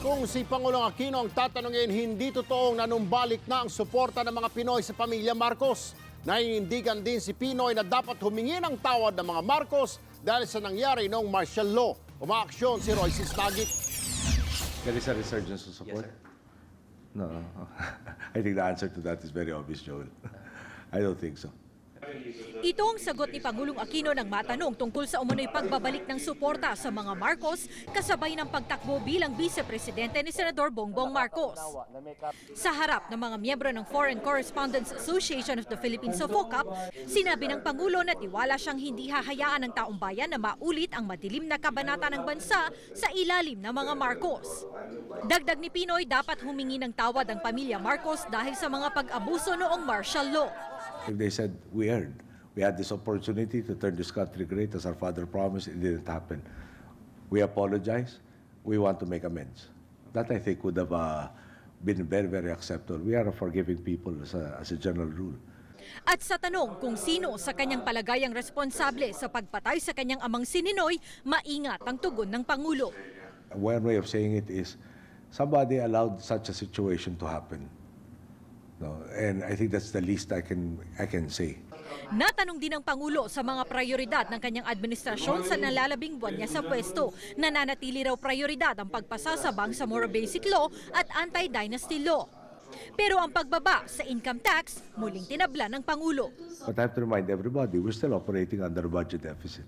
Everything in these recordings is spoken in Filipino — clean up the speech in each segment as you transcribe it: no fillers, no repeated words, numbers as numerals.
Kung si Pangulong Aquino ang tatanungin, hindi totoong nanumbalik na ang suporta ng mga Pinoy sa pamilya Marcos. Naiindigan din si Pinoy na dapat humingi ng tawad ng mga Marcos dahil sa nangyari noong martial law. Umaaksyon si Royce Stagit. There is a resurgence of support? Yes, sir. No. I think the answer to that is very obvious, Joel. I don't think so. Ito ang sagot ni Pangulong Aquino nang matanong tungkol sa umunoy pagbabalik ng suporta sa mga Marcos kasabay ng pagtakbo bilang vice-presidente ni Senador Bongbong Marcos. Sa harap ng mga miyembro ng Foreign Correspondents Association of the Philippines o FOCAP, sinabi ng Pangulo na tiwala siyang hindi hahayaan ng taong bayan na maulit ang madilim na kabanata ng bansa sa ilalim ng mga Marcos. Dagdag ni Pinoy, dapat humingi ng tawad ang pamilya Marcos dahil sa mga pag-abuso noong martial law. If they said, we had this opportunity to turn this country great as our father promised, it didn't happen. We apologize. We want to make amends. That, I think, would have been very, very acceptable. We are a forgiving people as a general rule. At sa tanong kung sino sa kanyang palagayang responsable sa pagpatay sa kanyang amang si Ninoy, maingat ang tugon ng Pangulo. One way of saying it is, somebody allowed such a situation to happen. No, and I think that's the least I can say. Natanong din ng Pangulo sa mga prioridad ng kanyang administrasyon sa nalalabing buwan niya sa pwesto. Nananatili raw prioridad ang pagpasa sa Bangsamoro Basic Law at Anti-Dynasty Law. Pero ang pagbaba sa income tax, muling tinabla ng Pangulo. But I have to remind everybody, we're still operating under budget deficit.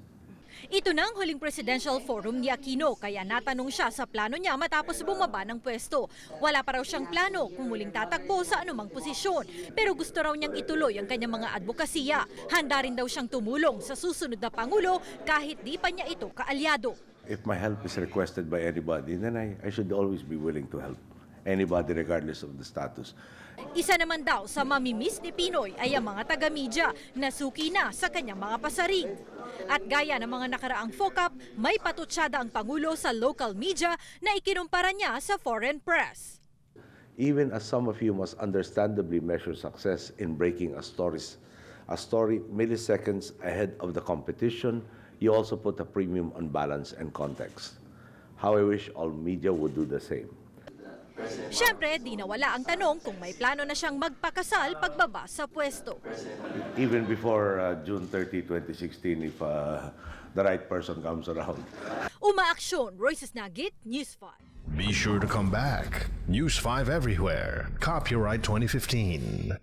Ito na ang huling presidential forum ni Aquino, kaya natanong siya sa plano niya matapos bumaba ng pwesto. Wala pa raw siyang plano kung muling tatakbo sa anumang posisyon, pero gusto raw niyang ituloy ang kanyang mga advokasya. Handa rin daw siyang tumulong sa susunod na Pangulo kahit di pa niya ito kaalyado. If my help is requested by anybody, then I should always be willing to help anybody regardless of the status. Isa naman daw sa mamimiss ni Pinoy ay ang mga taga-media na suki na sa kanyang mga pasaring. At gaya ng mga nakaraang FOCAP, may patutsada ang Pangulo sa local media na ikinumpara niya sa foreign press. Even as some of you must understandably measure success in breaking a story milliseconds ahead of the competition, you also put a premium on balance and context. How I wish all media would do the same. Siyempre, di nawala ang tanong kung may plano na siyang magpakasal pagbaba sa pwesto. Even before June 30, 2016, if the right person comes around. Umaaksyon, Royce Nagit, News 5. Be sure to come back. News 5 everywhere. Copyright 2015.